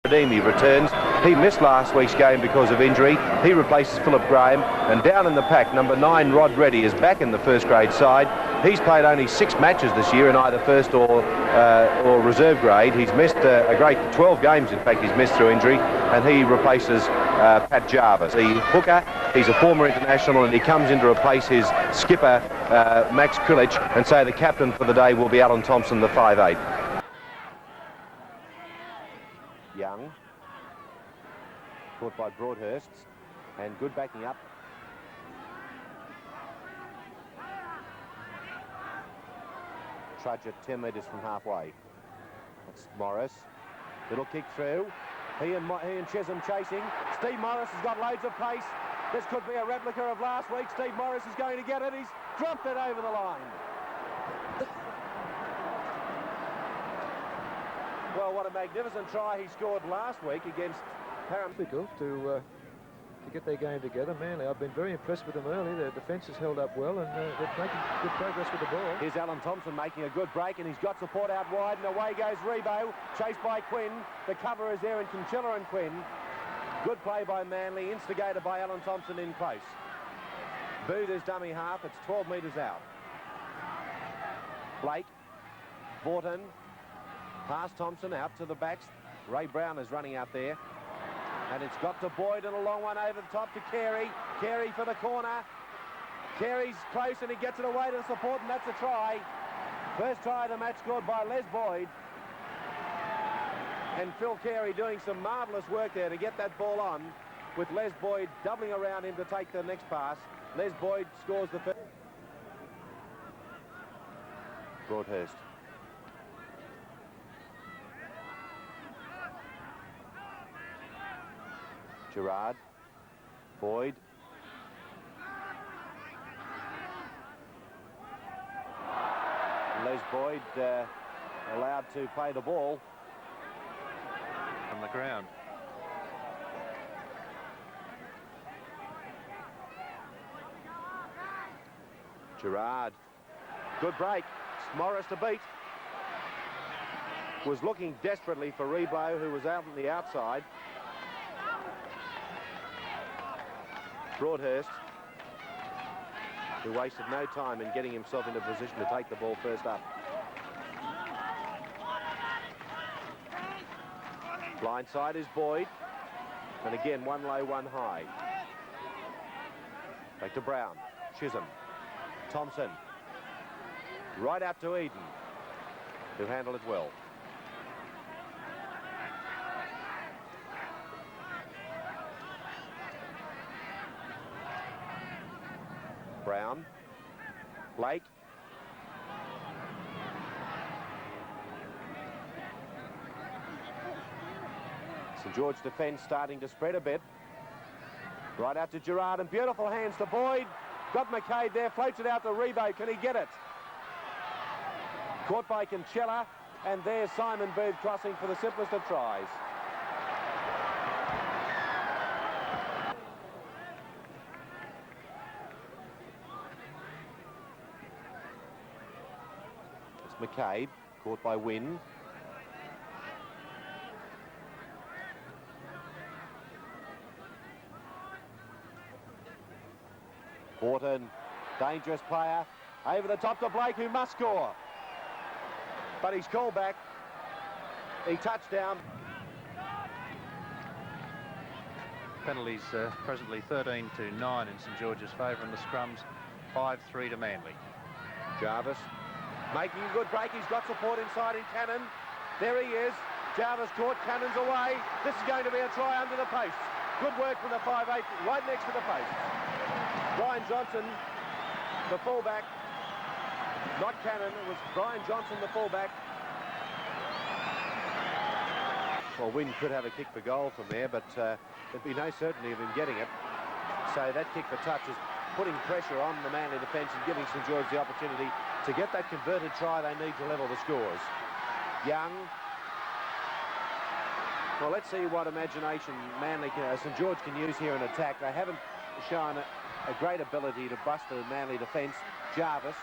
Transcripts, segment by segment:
Ademi returns. He missed last week's game because of injury. He replaces Philip Graham. And down in the pack, number 9, Rod Reddy, is back in the first grade side. He's played only 6 matches this year in either first or reserve grade. He's missed a great 12 games, in fact, he's missed through injury. And he replaces Pat Jarvis. The hooker, he's a former international, and he comes in to replace his skipper, Max Krilich. And so the captain for the day will be Alan Thompson, the 5'8". Young, caught by Broadhurst, and good backing up. Trudge at 10 metres from halfway. That's Morris. Little kick through. He and Chisholm chasing. Steve Morris has got loads of pace. This could be a replica of last week. Steve Morris is going to get it. He's dropped it over the line. Well, what a magnificent try he scored last week against Param. Difficult to get their game together. Manly, I've been very impressed with them early. Their defence has held up well, and they're making good progress with the ball. Here's Alan Thompson making a good break, and he's got support out wide, and away goes Rebo, chased by Quinn. The cover is there in Conchilla and Quinn. Good play by Manly, instigated by Alan Thompson in close. Booth is dummy half. It's 12 metres out. Blake, Borton, past Thompson, out to the backs. Ray Brown is running out there. And it's got to Boyd, and a long one over the top to Carey. Carey for the corner. Carey's close, and he gets it away to the support, and that's a try. First try of the match scored by Les Boyd. And Phil Carey doing some marvellous work there to get that ball on, with Les Boyd doubling around him to take the next pass. Les Boyd scores the first. Broadhurst. Gerard, Boyd, Les Boyd allowed to play the ball on the ground. Gerard, good break. Morris to beat. Was looking desperately for Rebo, who was out on the outside. Broadhurst, who wasted no time in getting himself into position to take the ball first up. Blindside is Boyd, and again one low, one high. Back to Brown, Chisholm, Thompson, right out to Eden, who handled it well. Brown, Blake, St George defence starting to spread a bit. Right out to Gerard, and beautiful hands to Boyd. Got McCabe there, floats it out to Rebo. Can he get it? Caught by Conchella, and there's Simon Booth crossing for the simplest of tries. McCabe, caught by Wynn. Borton, dangerous player, over the top to Blake, who must score. But he's called back. He touchdown. Penalties presently 13-9 in St George's favour, and the scrums 5-3 to Manly. Jarvis making a good break. He's got support inside in Cannon. There he is. Jarvis caught. Cannon's away. This is going to be a try under the post. Good work from the 5'8", right next to the post. Brian Johnson, the fullback. Not Cannon. It was Brian Johnson, the fullback. Well, Wynn could have a kick for goal from there, but there'd be no certainty of him getting it. So that kick for touch is putting pressure on the Manly defence and giving St George the opportunity to get that converted try they need to level the scores. Young. Well, let's see what imagination Manly St George can use here in attack. They haven't shown a great ability to bust the Manly defence. Jarvis.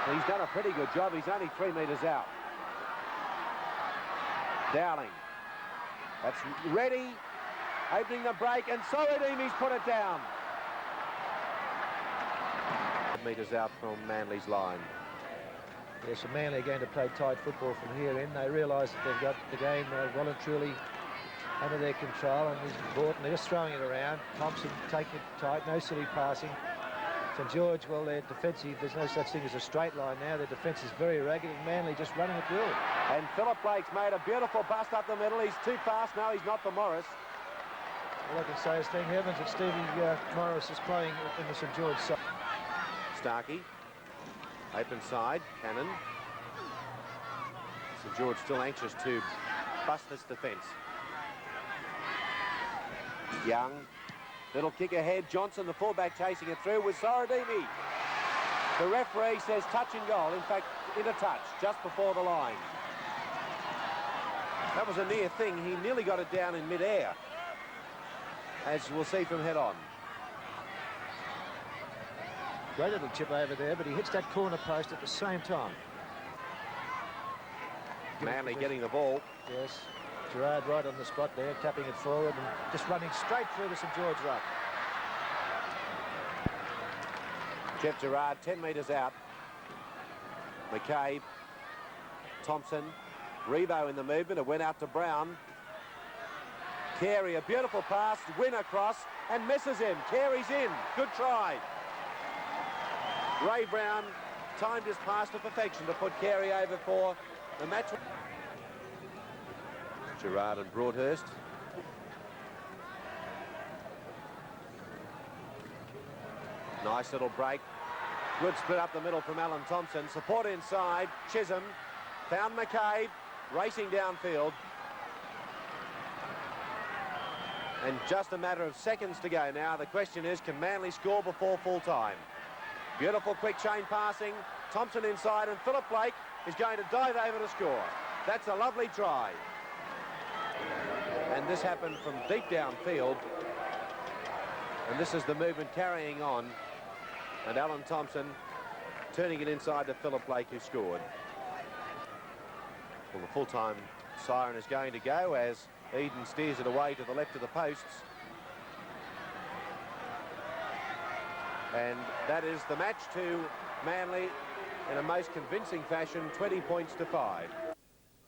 He's done a pretty good job. He's only 3 metres out. Dowling That's Ready, opening the break, and Sorodimi's put it down. Metres out from Manly's line. Yes, so Manly are going to play tight football from here in. They realise that they've got the game well and truly under their control, and he's important. They're just throwing it around. Thompson taking it tight, no silly passing. St George, well, their defensive, there's no such thing as a straight line now. Their defence is very ragged, and Manly just running at will. And Philip Blake's made a beautiful bust up the middle. He's too fast. No, he's not for Morris. All I can say is thank heavens that Stevie Morris is playing in the St George side. Starkey, open side, Cannon. St George still anxious to bust this defence. Young, little kick ahead. Johnson, the fullback, chasing it through with Sorodimi. The referee says touch and goal. In fact, in a touch, just before the line. That was a near thing. He nearly got it down in mid-air, as we'll see from head on. Great little chip over there, but he hits that corner post at the same time. Manly getting the ball. Yes, Gerard right on the spot there, tapping it forward and just running straight through the St George ruck. Jeff Gerard, 10 metres out. McCabe, Thompson, Revo in the movement. It went out to Brown. Carey, a beautiful pass, Wynn across, and misses him. Carey's in. Good try. Ray Brown timed his pass to perfection to put Carey over for the match. Gerard and Broadhurst. Nice little break. Good split up the middle from Alan Thompson. Support inside. Chisholm found McCabe, racing downfield. And just a matter of seconds to go now. The question is, can Manly score before full time? Beautiful quick chain passing. Thompson inside, and Philip Blake is going to dive over to score. That's a lovely try. And this happened from deep downfield. And this is the movement carrying on. And Alan Thompson turning it inside to Philip Blake, who scored. Well, the full-time siren is going to go as Eden steers it away to the left of the posts. And that is the match to Manly in a most convincing fashion, 20 points to 5.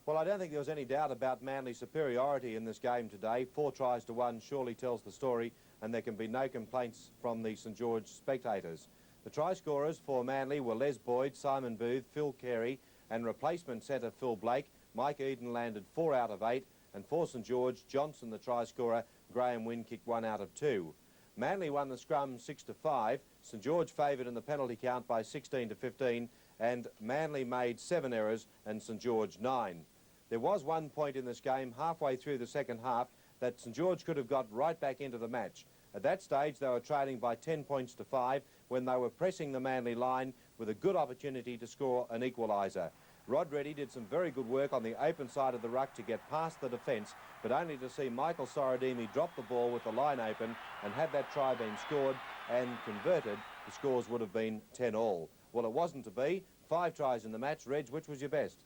Well, I don't think there was any doubt about Manly's superiority in this game today. 4 tries to 1 surely tells the story, and there can be no complaints from the St George spectators. The try scorers for Manly were Les Boyd, Simon Booth, Phil Carey, and replacement centre Phil Blake. Mike Eden landed 4 out of 8, and for St George, Johnson, the try scorer, Graham Wynn kicked 1 out of 2. Manly won the scrum 6-5. St George favoured in the penalty count by 16-15, and Manly made 7 errors and St George 9. There was 1 point in this game halfway through the second half that St George could have got right back into the match. At that stage, they were trailing by 10 points to 5 when they were pressing the Manly line with a good opportunity to score an equaliser. Rod Reddy did some very good work on the open side of the ruck to get past the defence, but only to see Michael Sorodimi drop the ball with the line open, and had that try been scored and converted, the scores would have been 10-all. Well, it wasn't to be. 5 tries in the match. Reg, which was your best?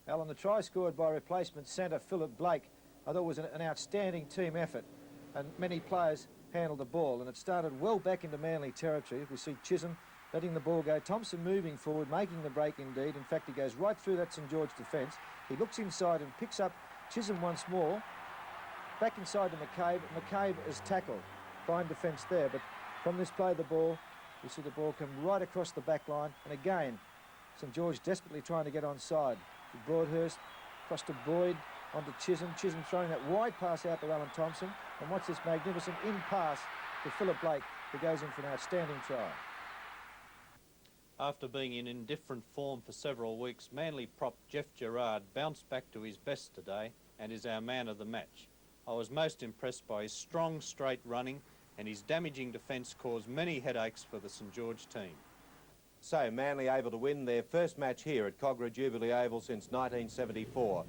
Alan, the try scored by replacement centre Philip Blake, I thought was an outstanding team effort, and many players handled the ball, and it started well back into Manly territory. We see Chisholm letting the ball go, Thompson moving forward, making the break indeed. In fact, he goes right through that St George defence. He looks inside and picks up Chisholm once more. Back inside to McCabe. McCabe is tackled. Fine defence there, but from this play the ball, we see the ball come right across the back line, and again, St George desperately trying to get onside. To Broadhurst, across to Boyd, onto Chisholm. Chisholm throwing that wide pass out to Alan Thompson, and what's this magnificent in-pass to Philip Blake, who goes in for an outstanding try. After being in indifferent form for several weeks, Manly prop Jeff Gerard bounced back to his best today and is our man of the match. I was most impressed by his strong, straight running, and his damaging defence caused many headaches for the St George team. So, Manly able to win their first match here at Kogarah Jubilee Oval since 1974.